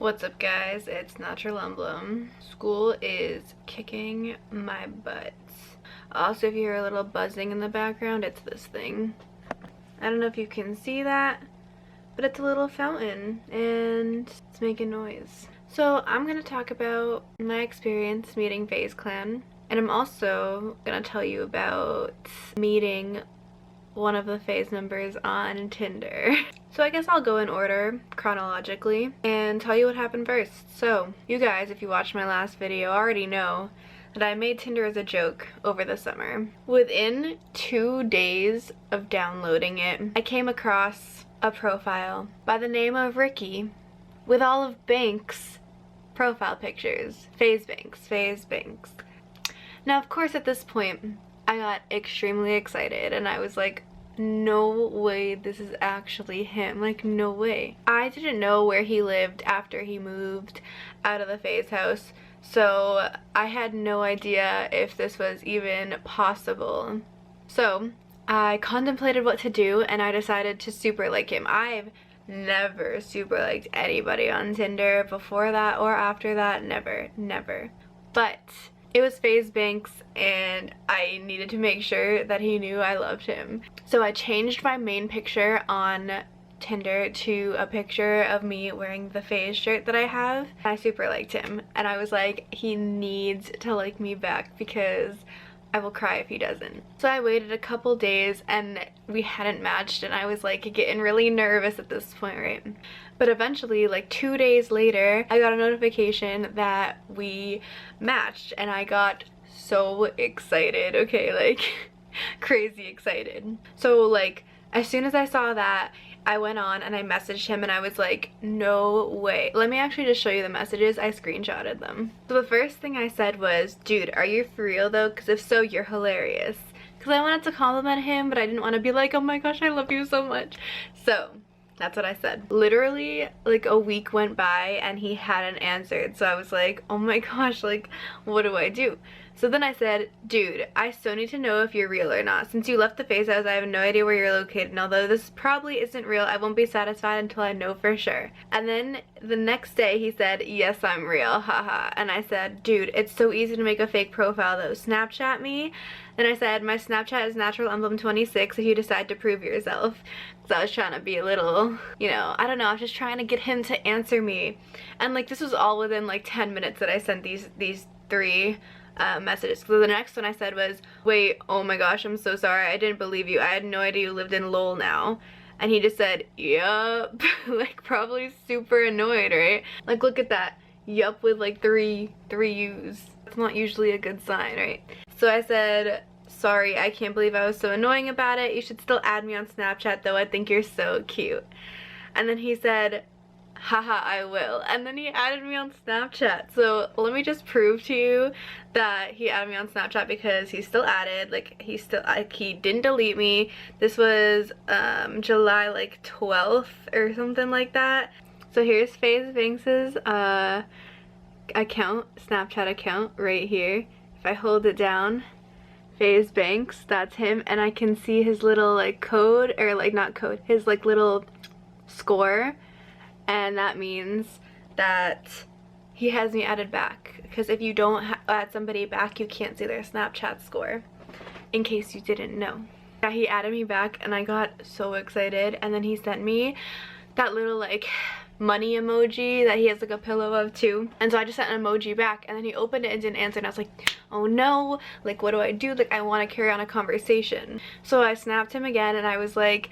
What's up guys, it's Natural Emblem. School is kicking my butt. Also, if you hear a little buzzing in the background, it's this thing. I don't know if you can see that, but it's a little fountain and it's making noise. So I'm going to talk about my experience meeting Faze Clan, and I'm also going to tell you about meeting one of the Faze members on Tinder. So I guess I'll go in order chronologically and tell you what happened first. So you guys, if you watched my last video, already know that I made Tinder as a joke over the summer. Within 2 days of downloading it, I came across a profile by the name of Ricky with all of Banks' profile pictures. Faze Banks. Now, of course, at this point, I got extremely excited and I was like, no way this is actually him. Like, no way. I didn't know where he lived after he moved out of the Faze house, so I had no idea if this was even possible. So I contemplated what to do and I decided to super like him. I've never super liked anybody on Tinder before that or after that. Never. But it was Faze Banks and I needed to make sure that he knew I loved him. So I changed my main picture on Tinder to a picture of me wearing the Faze shirt that I have. I super liked him and I was like, he needs to like me back because I will cry if he doesn't. So I waited a couple days and we hadn't matched and I was like getting really nervous at this point, right? But eventually, like 2 days later, I got a notification that we matched and I got so excited, okay, like crazy excited. So like as soon as I saw that, I went on and I messaged him and I was like, no way. Let me actually just show you the messages. I screenshotted them. So the first thing I said was, dude, are you for real though? Because if so, you're hilarious. Because I wanted to compliment him, but I didn't want to be like, oh my gosh, I love you so much. So that's what I said. Literally like a week went by and he hadn't answered. So I was like, oh my gosh, like what do I do? So then I said, dude, I still need to know if you're real or not. Since you left the Faze house, I have no idea where you're located. And although this probably isn't real, I won't be satisfied until I know for sure. And then the next day he said, yes, I'm real, haha. And I said, dude, it's so easy to make a fake profile though. Snapchat me. And I said, my Snapchat is Natural Emblem 26 if you decide to prove yourself. So I was trying to be a little, you know, I don't know, I was just trying to get him to answer me. And like this was all within like 10 minutes that I sent these three messages. So the next one I said was, wait, oh my gosh, I'm so sorry, I didn't believe you. I had no idea you lived in Lowell now. And he just said, yup. Like probably super annoyed, right? Like look at that, yup, with like three U's. It's not usually a good sign, right? So I said, sorry, I can't believe I was so annoying about it. You should still add me on Snapchat though, I think you're so cute. And then he said, haha, I will. And then he added me on Snapchat. So let me just prove to you that he added me on Snapchat because he's still added. Like he didn't delete me. This was July like 12th or something like that. So here's Faze Banks's account, Snapchat account right here. If I hold it down, Faze Banks, that's him, and I can see his little like code, or like not code, his like little score. And that means that he has me added back, because if you don't add somebody back, you can't see their Snapchat score, in case you didn't know. Yeah, he added me back and I got so excited, and then he sent me that little like money emoji that he has like a pillow of too. And so I just sent an emoji back and then he opened it and didn't answer, and I was like, oh no, like what do I do? Like I want to carry on a conversation. So I snapped him again and I was like,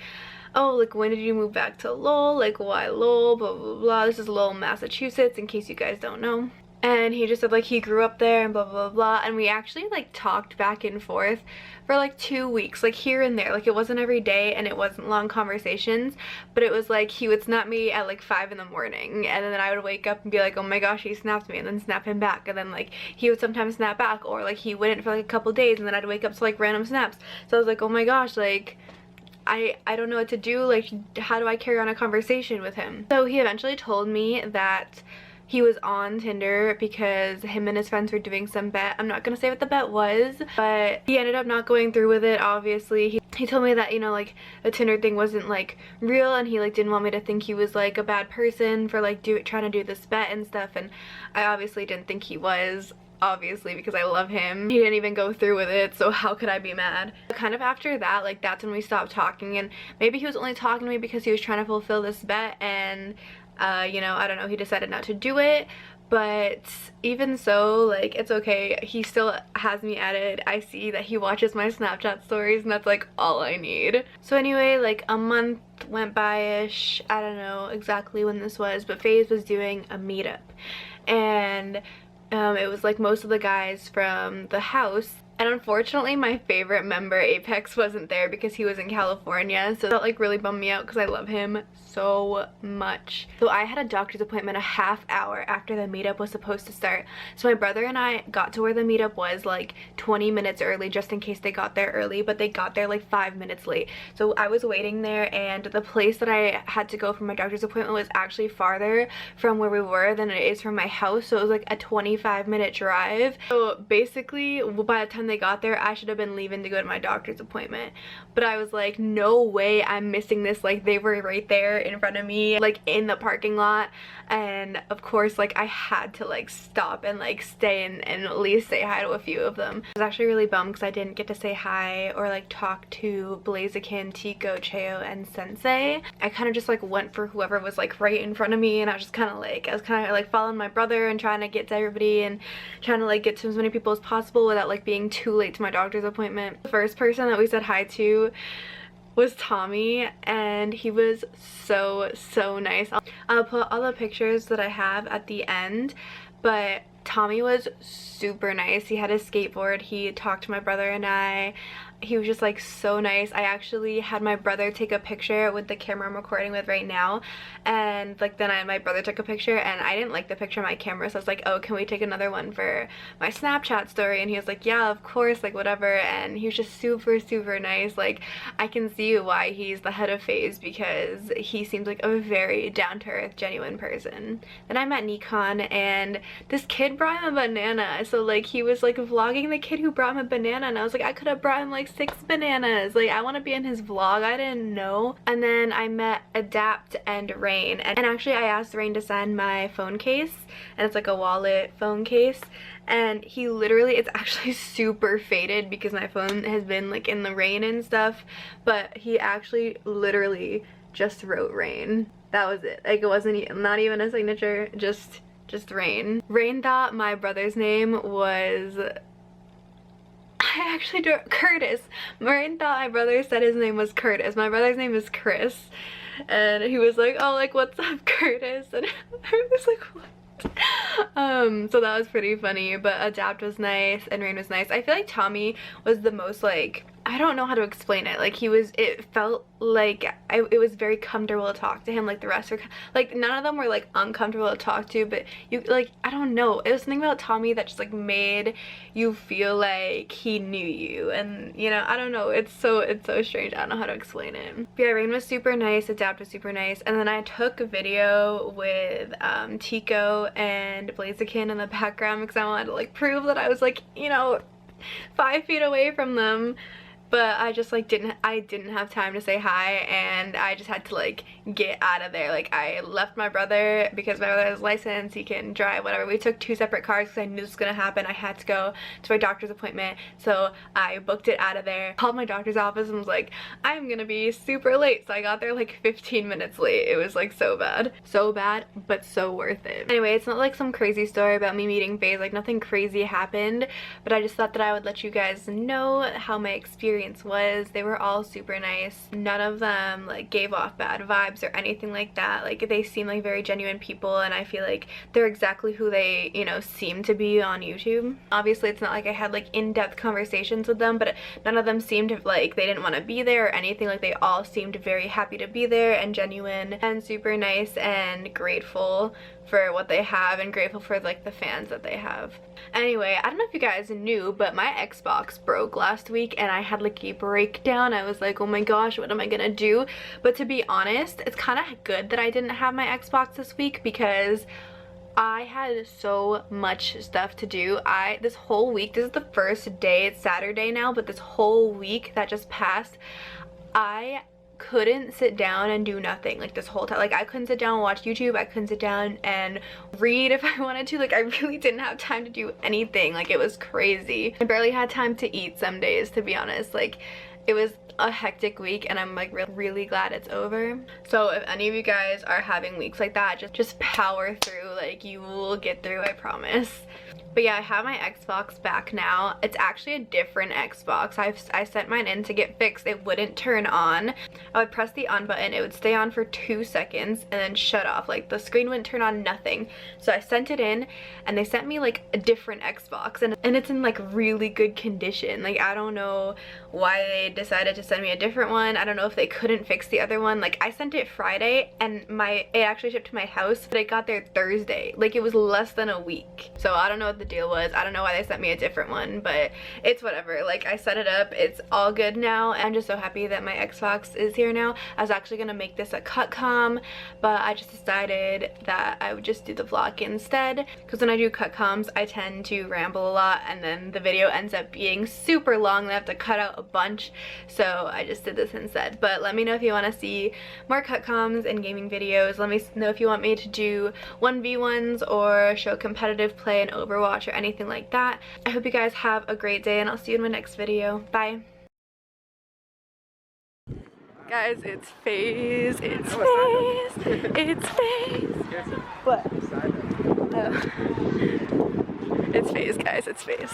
oh, like when did you move back to Lowell? Like why Lowell? Blah blah blah. This is Lowell, Massachusetts, in case you guys don't know. And he just said like he grew up there and blah blah blah. And we actually like talked back and forth for like 2 weeks, like here and there. Like it wasn't every day and it wasn't long conversations, but it was like he would snap me at like 5 in the morning, and then I would wake up and be like, oh my gosh, he snapped me, and then snap him back, and then like he would sometimes snap back, or like he wouldn't for like a couple days, and then I'd wake up to like random snaps. So I was like, oh my gosh, like I don't know what to do. Like how do I carry on a conversation with him? So he eventually told me that he was on Tinder because him and his friends were doing some bet. I'm not gonna say what the bet was, but he ended up not going through with it, obviously. He he told me that, you know, like the Tinder thing wasn't like real, and he like didn't want me to think he was like a bad person for like trying to do this bet and stuff, and I obviously didn't think he was, obviously, because I love him. He didn't even go through with it, so how could I be mad? Kind of after that, like, that's when we stopped talking, and maybe he was only talking to me because he was trying to fulfill this bet, and you know, I don't know, he decided not to do it. But even so, like, it's okay. He still has me added. I see that he watches my Snapchat stories, and that's like all I need. So anyway, like a month went by-ish. I don't know exactly when this was, but Faze was doing a meetup, and it was like most of the guys from the house. And unfortunately, my favorite member, Apex, wasn't there because he was in California. So that like really bummed me out because I love him so much. So I had a doctor's appointment a half hour after the meetup was supposed to start. So my brother and I got to where the meetup was like 20 minutes early, just in case they got there early, but they got there like 5 minutes late. So I was waiting there, and the place that I had to go for my doctor's appointment was actually farther from where we were than it is from my house. So it was like a 25-minute drive. So basically, by the time they got there, I should have been leaving to go to my doctor's appointment. But I was like, no way I'm missing this. Like, they were right there in front of me, like in the parking lot. And of course, like, I had to like stop and like stay and at least say hi to a few of them. I was actually really bummed because I didn't get to say hi or like talk to Blaziken, Tico, Cheo, and Sensei. I kind of just like went for whoever was like right in front of me, and I was just kind of like following my brother and trying to get to everybody and trying to like get to as many people as possible without like being too late to my doctor's appointment. The first person that we said hi to was Tommy, and he was so nice. I'll put all the pictures that I have at the end, but Tommy was super nice. He had his skateboard. He talked to my brother and I. He was just like so nice. I actually had my brother take a picture with the camera I'm recording with right now, and like then my brother took a picture, and I didn't like the picture on my camera, so I was like, oh, can we take another one for my Snapchat story? And he was like, yeah, of course, like whatever. And he was just super nice. Like, I can see why he's the head of Faze, because he seems like a very down-to-earth, genuine person. Then I met Nikon, and this kid brought him a banana. So like he was like vlogging the kid who brought him a banana, and I was like, I could have brought him like 6 bananas. Like, I want to be in his vlog. I didn't know. And then I met Adapt and Rain, and actually I asked Rain to sign my phone case, and it's like a wallet phone case, and he literally, it's actually super faded because my phone has been like in the rain and stuff, but he actually literally just wrote Rain. That was it. Like, it wasn't not even a signature, just Rain. Rain thought my brother's name was, I actually don't, Curtis. Rain thought my brother said his name was Curtis. My brother's name is Chris. And he was like, oh, like, what's up, Curtis? And I was like, what? So that was pretty funny. But Adapt was nice and Rain was nice. I feel like Tommy was the most, like, I don't know how to explain it. Like, it felt like it was very comfortable to talk to him. Like, the rest were, like, none of them were, like, uncomfortable to talk to, but you, like, I don't know. It was something about Tommy that just, like, made you feel like he knew you. And, you know, I don't know. It's so strange. I don't know how to explain it. But yeah, Rain was super nice. Adapt was super nice. And then I took a video with Tico and Blaziken in the background because I wanted to, like, prove that I was, like, you know, 5 feet away from them. But I just like didn't have time to say hi, and I just had to like get out of there. Like, I left my brother because my brother has a license, he can drive, whatever. We took 2 separate cars because I knew this was gonna happen. I had to go to my doctor's appointment, so I booked it out of there. Called my doctor's office and was like, I'm gonna be super late. So I got there like 15 minutes late. It was like so bad, but so worth it. Anyway, it's not like some crazy story about me meeting Faze. Like, nothing crazy happened, but I just thought that I would let you guys know how my experience was. They were all super nice. None of them like gave off bad vibes or anything like that. Like, they seem like very genuine people, and I feel like they're exactly who they, you know, seem to be on YouTube. Obviously, it's not like I had like in-depth conversations with them, but none of them seemed like they didn't want to be there or anything. Like, they all seemed very happy to be there and genuine and super nice and grateful for what they have and grateful for like the fans that they have. Anyway, I don't know if you guys knew, but my Xbox broke last week and I had like a breakdown. I was like, oh my gosh, what am I gonna do? But to be honest, it's kind of good that I didn't have my Xbox this week because I had so much stuff to do. This whole week, this is the first day, it's Saturday now, but this whole week that just passed, I couldn't sit down and do nothing like this whole time. Like I couldn't sit down and watch YouTube, I couldn't sit down and read if I wanted to. Like I really didn't have time to do anything. Like it was crazy. I barely had time to eat some days, to be honest. Like it was a hectic week, and I'm like really glad it's over. So if any of you guys are having weeks like that, just power through. Like you will get through, I promise. But yeah, I have my Xbox back now. It's actually a different Xbox. I sent mine in to get fixed. It wouldn't turn on. I would press the on button, it would stay on for 2 seconds and then shut off. Like the screen wouldn't turn on, nothing. So I sent it in and they sent me like a different Xbox, and it's in like really good condition. Like I don't know why they decided to send me a different one. I don't know if they couldn't fix the other one. Like I sent it Friday and it actually shipped to my house, but it got there Thursday. Like it was less than a week. So I don't know what the deal was. I don't know why they sent me a different one, but it's whatever. Like I set it up, it's all good now. I'm just so happy that my Xbox is here now. I was actually gonna make this a cut comm, but I just decided that I would just do the vlog instead, because when I do cut comms I tend to ramble a lot and then the video ends up being super long and I have to cut out a bunch. So I just did this instead. But let me know if you want to see more cut comms and gaming videos. Let me know if you want me to do 1v1s or show competitive play in Overwatch or anything like that. I hope you guys have a great day and I'll see you in my next video. Bye. Guys, it's Faze. It's Faze. It's Faze. What? Oh. It's Faze, guys. It's Faze.